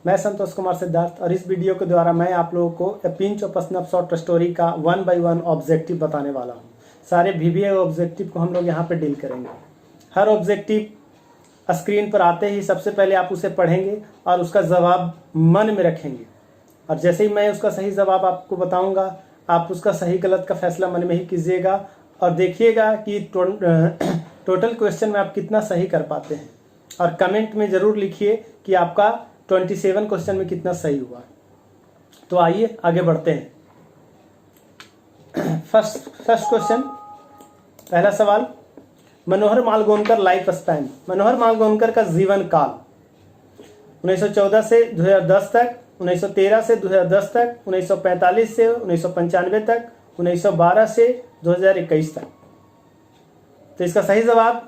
मैं संतोष कुमार सिद्धार्थ और इस वीडियो के द्वारा मैं आप लोगों को ए pinch of snuff short story का 1 बाय 1 ऑब्जेक्टिव बताने वाला हूँ। सारे VBA ऑब्जेक्टिव को हम लोग यहाँ पे डील करेंगे। हर ऑब्जेक्टिव स्क्रीन पर आते ही सबसे पहले आप उसे पढ़ेंगे और उसका जवाब मन में रखेंगे, और जैसे ही मैं उसका सही जवाब आपको बताऊंगा आप उसका सही गलत का फैसला मन में ही कीजिएगा और देखिएगा कि टोटल क्वेश्चन में आप कितना सही कर पाते हैं, और कमेंट में ज़रूर लिखिए कि आपका 27 क्वेश्चन में कितना सही हुआ। तो आइए आगे बढ़ते हैं। फर्स्ट क्वेश्चन, पहला सवाल, मनोहर मालगोनकर लाइफ स्पैन। मनोहर मालगोनकर का जीवन काल 1914 से 2010 तक, 1913 से 2010 तक, 1945 से 1995 तक, 1912 से 2021 तक। तो इसका सही जवाब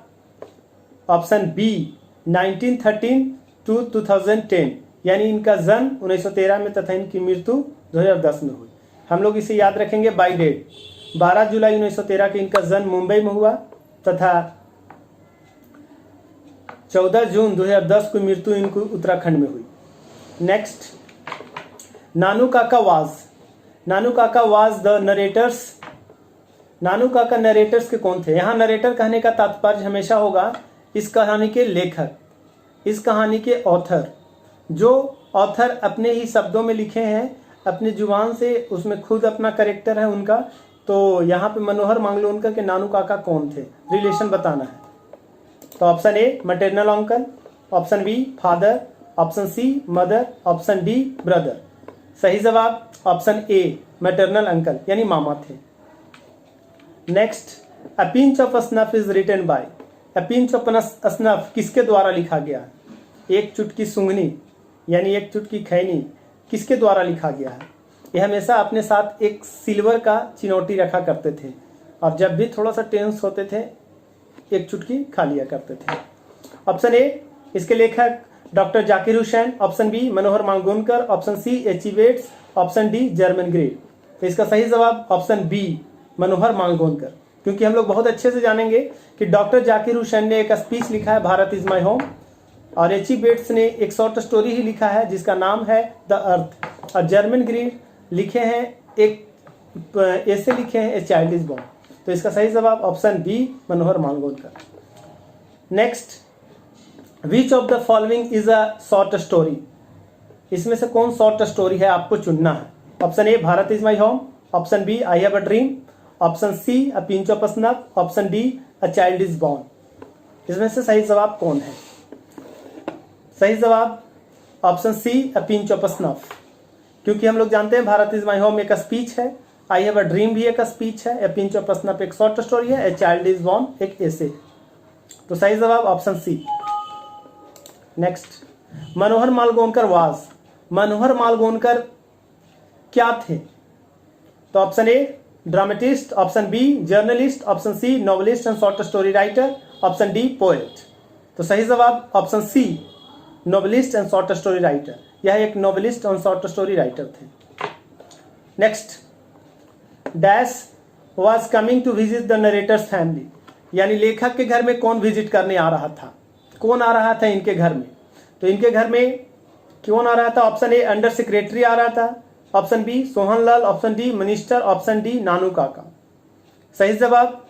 ऑप्शन बी 1913 टू 2010, यानी इनका जन्म 1913 में तथा इनकी मृत्यु 2010 में हुई। हम लोग इसे याद रखेंगे बाई डेट। 12 जुलाई 1913 के इनका जन्म मुंबई में हुआ तथा 14 जून 2010 को मृत्यु इनको उत्तराखंड में हुई। Next, Nanu Kaka was the narrator's. नानू काका नरेटर्स के कौन थे? यहाँ नरेटर कहने का तात्पर्य हमेशा होगा इस कहानी के लेखक, इस कहानी के ऑथर। जो ऑथर अपने ही शब्दों में लिखे हैं, अपनी जुबान से, उसमें खुद अपना कैरेक्टर है उनका। तो यहाँ पे मनोहर मालगोनकर के नानू काका कौन थे, रिलेशन बताना है। तो option A maternal uncle, option B father, option C mother, option D brother. सही जवाब ऑप्शन ए मैटरनल अंकल यानी मामा थे। Next, a pinch of snuff is written by. A pinch of snuff किसके द्वारा लिखा गया? एक चुटकी सूंघनी यानी एक चुटकी खैनी किसके द्वारा लिखा गया है? यह हमेशा अपने साथ एक सिल्वर का चिनौटी रखा करते थे और जब भी थोड़ा सा टेंस होते थे एक चुटकी खा लिया करते थे। ऑप्शन ए इसके लेखक doctor Zakir Hussain, option B Manohar Malgonkar, option C H.E. Bates, option D German Grey. तो इसका सही जवाब ऑप्शन बी मनोहर मालगोनकर, क्योंकि हम लोग बहुत अच्छे से जानेंगे कि डॉक्टर जाकिर हुसैन ने एक स्पीच लिखा है भारत इज माई होम, और H.E. वेट्स ने एक शॉर्ट स्टोरी ही लिखा है जिसका नाम है द अर्थ, और जर्मन ग्रीन लिखे हैं एक ऐसे लिखे हैं ए चाइल्ड इज बॉर्न। तो इसका सही जवाब option B Manohar Malgonkar. Next, which of the following is a short story. इसमें से कौन शॉर्ट स्टोरी है आपको चुनना है। Option A Bharat is my home, option B I have a dream, option C a pinch of snuff, option D a child is born. इसमें से सही जवाब कौन है? सही जवाब option C a pinch of snuff, क्योंकि हम लोग जानते हैं भारत इज माई होम एक स्पीच है, आई हैव अ ड्रीम भी एक स्पीच है, ए पिंच ऑफ स्नफ एक शॉर्ट स्टोरी है, ए चाइल्ड इज बॉर्न एक ऐसे। तो सही जवाब ऑप्शन सी। नेक्स्ट, मनोहर मालगोनकर मनोहर मालगोनकर क्या थे? तो option A dramatist, option B journalist, option C novelist and short story writer, option D poet. तो सही जवाब option C novelist and short story writer. यह एक नॉवलिस्ट और शॉर्ट स्टोरी राइटर थे। Next, dash was coming to visit the narrator's family, यानी लेखक के घर में कौन विजिट करने आ रहा था? कौन आ रहा था इनके घर में? तो इनके घर में कौन आ रहा था? ऑप्शन ए अंडर सेक्रेटरी आ रहा था, option B Sohanlal, option D minister, option D Nanu Kaka. सही जवाब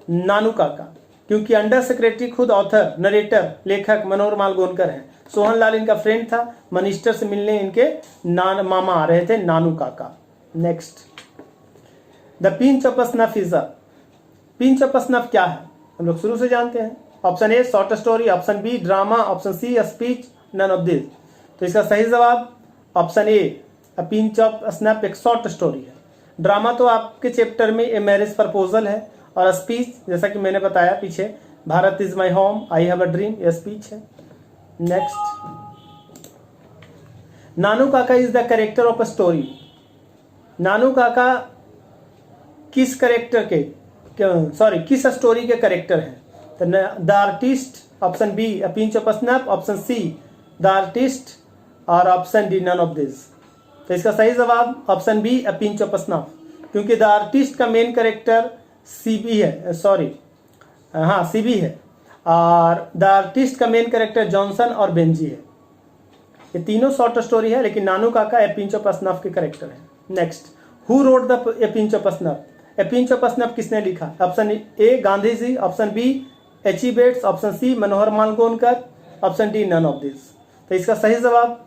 नानू काका, क्योंकि अंडर सेक्रेटरी खुद ऑथर, नरेटर, लेखक मनोहर मालगोनकर हैं। सोहनलाल इनका फ्रेंड था, मिनिस्टर से मिलने इनके मामा आ रहे थे, Nanu Kaka. Next, the pinch of snuff is a. Pinch of snuff क्या है हम लोग शुरू से जानते हैं। Option A short story, option B drama, option C speech, none of this. तो इसका सही जवाब option A a pinch of snuff एक शॉर्ट स्टोरी है। ड्रामा तो आपके चैप्टर में ए मैरिज प्रपोजल है, और स्पीच जैसा कि मैंने बताया पीछे Bharat is my home, I have a dream, ये स्पीच है। Next, Nanu Kaka is the character of a story. Nanu Kaka किस कैरेक्टर के किस स्टोरी के कैरेक्टर हैं? तो the artist, option B a pinch of snuff, option C the artist, और option D none of this. तो इसका सही जवाब option B a pinch of snuff, क्योंकि द आर्टिस्ट का मेन कैरेक्टर सीबी है, सीबी है, और द आर्टिस्ट का मेन कैरेक्टर जॉनसन और बेंजी है। ये तीनों शॉर्ट स्टोरी है, लेकिन Nanu Kaka a pinch of snuff के करेक्टर है। Next, who road the a pinch of snuff? A pinch of snuff किसने लिखा? Option A Gandhi ji, option B H E. Bates, option C Manohar Malgonkar, option D none of this. तो इसका सही जवाब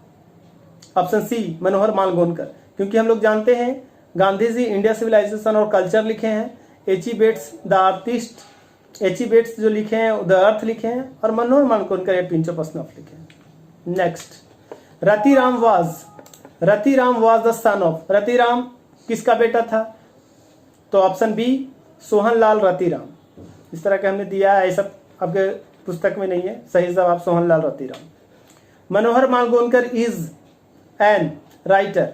ऑप्शन सी मनोहर मालगोनकर, क्योंकि हम लोग जानते हैं गांधी जी इंडिया सिविलाइजेशन और कल्चर लिखे हैं, H E. Bates the artist, H E. Bates जो लिखे हैं द अर्थ लिखे हैं, और Manohar Malgonkar a pinch of snuff लिखे हैं। Next, Ratiram was the son of, Ratiram किसका बेटा था? तो ऑप्शन बी सोहनलाल रतिराम। इस तरह के हमने दिया है, सब आपके पुस्तक में नहीं है। सही जवाब Sohanlal Ratiram. Manohar Malgonkar is an writer,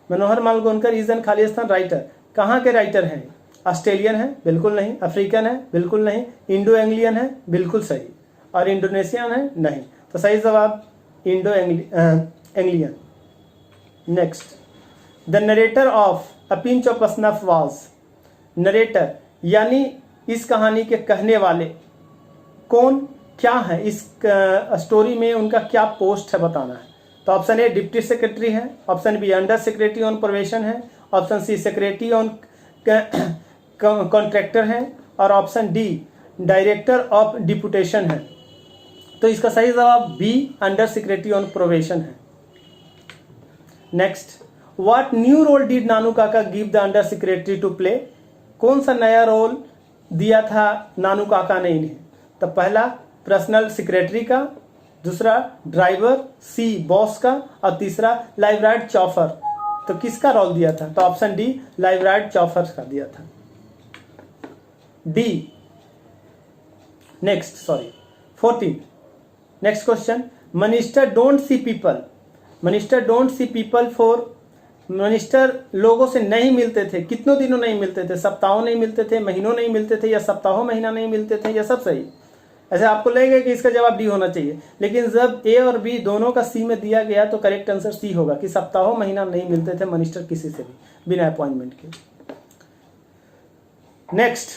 Manohar Malgonkar is an खाली स्थान राइटर। कहाँ के राइटर हैं? ऑस्ट्रेलियन है? बिल्कुल नहीं। अफ्रीकन है? बिल्कुल नहीं। इंडो एंग्लियन है? बिल्कुल सही। और इंडोनेशियन है? नहीं। तो सही जवाब Indo Anglian. Next, the narrator of a pinch of snuff was, narrator यानी इस कहानी के कहने वाले कौन, क्या है, इस स्टोरी में उनका क्या पोस्ट है बताना है। तो ऑप्शन ए डिप्टी सेक्रेटरी है, option B under secretary on probation है, option C secretary on contractor है, और option D director of deputation है। तो इसका सही जवाब B under secretary on probation है। Next, what new role did Nanu Kaka give the under secretary to play? कौन सा नया रोल दिया था नानू काका ने इन्हें? तो पहला पर्सनल सेक्रेटरी का, दूसरा ड्राइवर, सी बॉस का, और तीसरा लाइवराइड चौफर। तो किसका रोल दिया था? तो ऑप्शन डी लाइवराइड चौफर का दिया था। D. Next 14। Next question, minister don't see people, minister don't see people for, minister लोगों से नहीं मिलते थे, कितनों दिनों नहीं मिलते थे? सप्ताहों नहीं मिलते थे, महीनों नहीं मिलते थे, या सप्ताहों महीना नहीं मिलते थे, या सब सही? ऐसे आपको लगेगा कि इसका जवाब डी होना चाहिए, लेकिन जब ए और बी दोनों का सी में दिया गया तो करेक्ट आंसर सी होगा कि सप्ताहों महीना नहीं मिलते थे मिनिस्टर किसी से भी बिना अपॉइंटमेंट के। Next,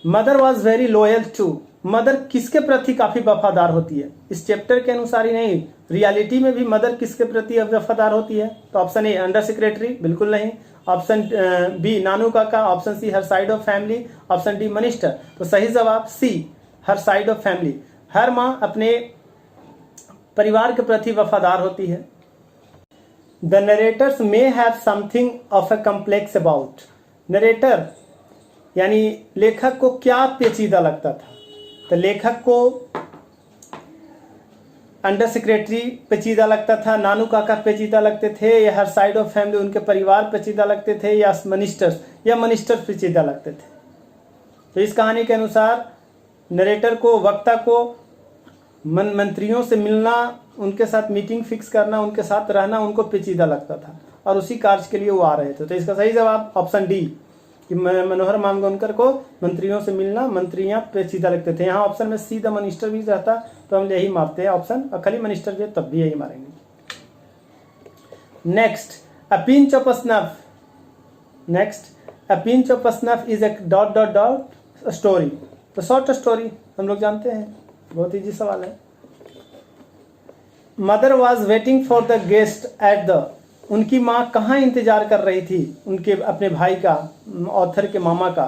mother was very loyal to, mother किसके प्रति काफी वफादार होती है? इस चैप्टर के अनुसार ही नहीं, रियलिटी में भी मदर किसके प्रति वफादार होती है? तो ऑप्शन ए अंडर सेक्रेटरी, बिल्कुल नहीं। Option B Nanu Kaka, option C her side of family, option D minister. तो सही जवाब C her side of family. हर माँ अपने परिवार के प्रति वफादार होती है। The narrator's may have something of a complex about, narrator यानी लेखक को क्या पेचीदा लगता था? तो लेखक को अंडर सेक्रेटरी पेचीदा लगता था, नानू काका पेचीदा लगते थे, या हर साइड ऑफ फैमिली उनके परिवार पेचीदा लगते थे, या मिनिस्टर्स पेचीदा लगते थे? तो इस कहानी के अनुसार नरेटर को, वक्ता को मंत्रियों से मिलना, उनके साथ मीटिंग फिक्स करना, उनके साथ रहना उनको पेचीदा लगता था, और उसी कार्य के लिए वो आ रहे थे। तो इसका सही जवाब ऑप्शन डी कि मनोहर मालगोनकर को मंत्रियों से मिलना, मंत्रियां पेचीदा लगते थे। यहाँ ऑप्शन में सी द मिनिस्टर भी रहता तो हम यही मारते हैं ऑप्शन, और खाली मिनिस्टर भी तब भी यही मारेंगे। Next, a pinch of snuff, next a pinch of snuff is a ... story. तो शॉर्ट स्टोरी हम लोग जानते हैं, बहुत इजी सवाल है। Mother was waiting for the guest at the, उनकी माँ कहाँ इंतजार कर रही थी उनके अपने भाई का, ऑथर के मामा का?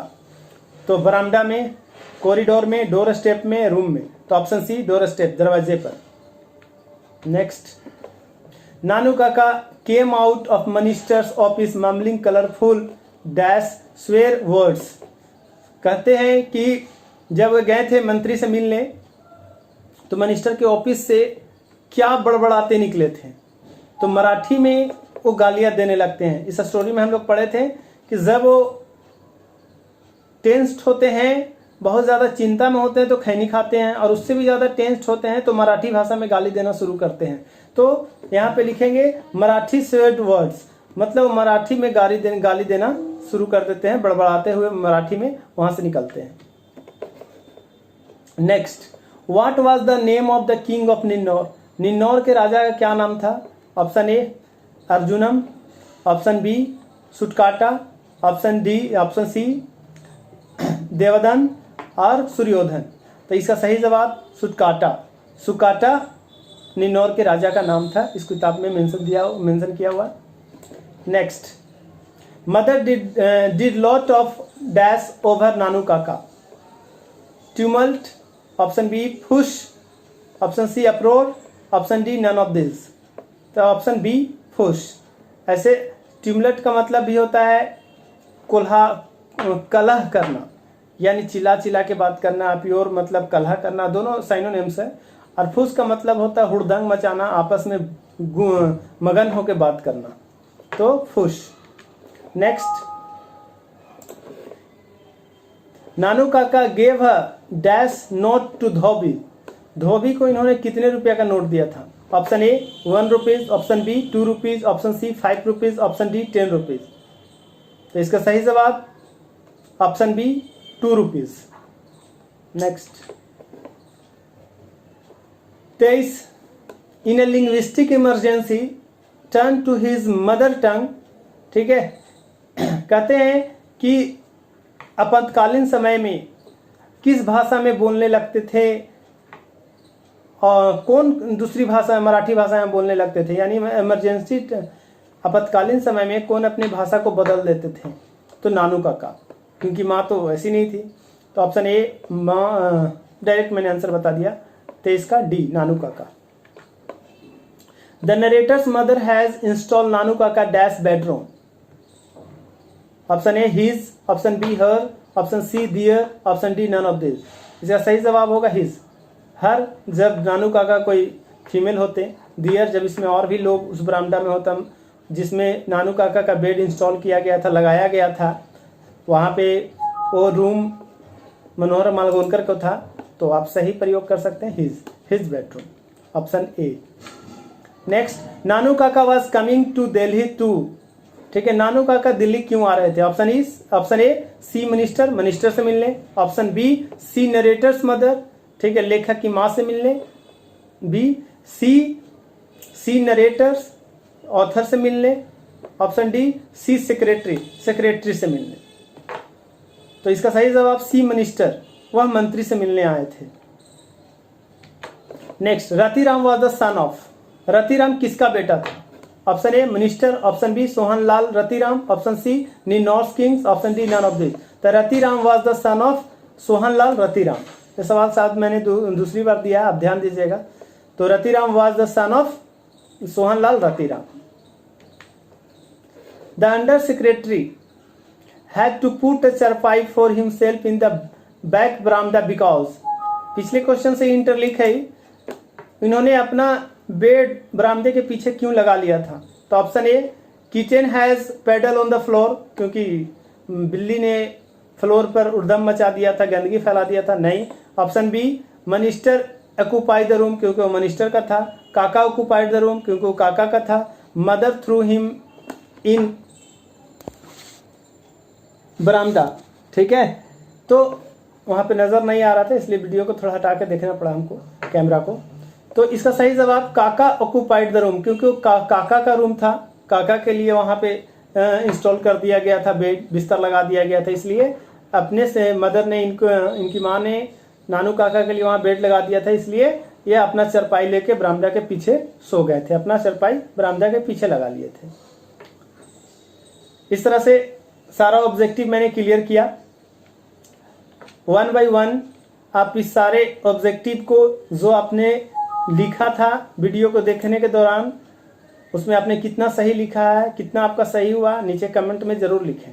तो बरामदा में, कॉरिडोर में, डोर स्टेप में, रूम में। तो ऑप्शन सी डोर स्टेप, दरवाजे पर। नेक्स्ट, नानू काका came out of minister's office mumbling colourful dash swear words, कहते हैं कि जब वे गए थे मंत्री से मिलने तो मिनिस्टर के ऑफिस से क्या बड़बड़ाते निकले थे? तो मराठी में वो गालियां देने लगते हैं। इस स्टोरी में हम लोग पढ़े थे कि जब वो टेंस्ड होते हैं, बहुत ज़्यादा चिंता में होते हैं तो खैनी खाते हैं, और उससे भी ज़्यादा टेंस्ड होते हैं तो मराठी भाषा में गाली देना शुरू करते हैं। तो यहाँ पे लिखेंगे मराठी स्वेड वर्ड्स, मतलब मराठी में गाली देना शुरू कर देते हैं, बड़बड़ाते हुए मराठी में वहाँ से निकलते हैं। Next, what was the name of the king of Ninnaur, Ninnaur के राजा का क्या नाम था? Option A Arjunam, option B Sutkata, option C Devdan और सूर्योधन। तो इसका सही जवाब सुटकाटा। सुकाटा निन्नौर के राजा का नाम था, इस किताब में मेंशन किया हुआ। Next, mother did lot of dash over Nanu Kaka. Tumult, option B fuss, option C uproar, option D none of this. तो ऑप्शन बी फुश। ऐसे ट्यूमलेट का मतलब भी होता है कलह करना, यानी चिल्ला चिल्ला के बात करना, प्योर मतलब कलह करना, दोनों साइनोनिम्स है। और फुस का मतलब होता है हुड़दंग मचाना, आपस में मगन होकर बात करना, तो फुश। Next, Nanu Kaka gave a dash note to dhobi. धोबी को इन्होंने कितने रुपया का नोट दिया था? Option A 1 rupees, option B 2 rupees, option C 5 rupees, option D 10 rupees. तो इसका सही जवाब option B 2 rupees. Next, 23, in a linguistic emergency turn to his mother tongue. ठीक है, कहते हैं कि आपातकालीन समय में किस भाषा में बोलने लगते थे और कौन दूसरी भाषा, मराठी भाषा में बोलने लगते थे, यानी इमरजेंसी आपातकालीन समय में कौन अपनी भाषा को बदल देते थे? तो नानू काका, क्योंकि माँ तो ऐसी नहीं थी। तो ऑप्शन ए माँ, डायरेक्ट मैंने आंसर बता दिया, तो इसका D Nanu Kaka. The narrator's mother has install Nanu Kaka dash bedroom. Option A his, option B her, option C their, option D none of this. इसका सही जवाब होगा हिज। हर जब नानू काका कोई फीमेल होते, दियर जब इसमें और भी लोग उस बरामदा में होता जिसमें नानू काका का बेड इंस्टॉल किया गया था, लगाया गया था, वहाँ पे वो रूम मनोहर मालगोनकर को था, तो आप सही प्रयोग कर सकते हैं his bedroom, option A. Next, Nanu Kaka was coming to Delhi to. ठीक है, नानू काका दिल्ली क्यों आ रहे थे? ऑप्शन ए सी मिनिस्टर से मिलने, option B C narrator's mother, ठीक है, लेखक की माँ से मिलने, बी सी नरेटर्स ऑथर से मिलने, ऑप्शन डी सी सेक्रेटरी से मिलने। तो इसका सही जवाब सी मिनिस्टर, वह मंत्री से मिलने आए थे। Next, Ratiram was the son of. Ratiram किसका बेटा था? Option A minister, option B Sohanlal Ratiram, option C Ninnaur kings, option D none of this. तो Ratiram was the son of Sohanlal Ratiram. ये सवाल शायद मैंने दूसरी बार दिया, आप ध्यान दीजिएगा। तो Ratiram was the son of Sohanlal Ratiram. The under secretary had to put a चारपाई for himself in the back बरामदा because। पिछले क्वेश्चन से इंटरलिंक है, इन्होंने अपना बेड बरामदे के पीछे क्यों लगा लिया था? तो option A kitchen has pedal on the floor, क्योंकि बिल्ली ने फ्लोर पर उड़दम मचा दिया था, गंदगी फैला दिया था, नहीं। Option B minister occupied the room, क्योंकि वो मिनिस्टर का था। काका ऑक्यूपाइड द रूम, क्योंकि वो काका का था। मदर थ्रू हिम इन बरामदा। ठीक है, तो वहां पे नजर नहीं आ रहा था, इसलिए वीडियो को थोड़ा हटा के देखना पड़ा हमको, कैमरा को। तो इसका सही जवाब काका ऑक्यूपाइड द रूम, क्योंकि काका का रूम था, काका के लिए वहां पे इंस्टॉल कर दिया गया था, बेड बिस्तर लगा दिया गया था, इसलिए अपने से मदर ने इनकी माँ ने नानू काका के लिए वहां बेड लगा दिया था, इसलिए ये अपना चरपाई लेके बरामदा के पीछे सो गए थे, अपना चरपाई बरामदा के पीछे लगा लिए थे। इस तरह से सारा ऑब्जेक्टिव मैंने क्लियर किया। 1 बाय 1 आप इस सारे ऑब्जेक्टिव को जो आपने लिखा था वीडियो को देखने के दौरान, उसमें आपने कितना सही लिखा है, कितना आपका सही हुआ, नीचे कमेंट में जरूर लिखें।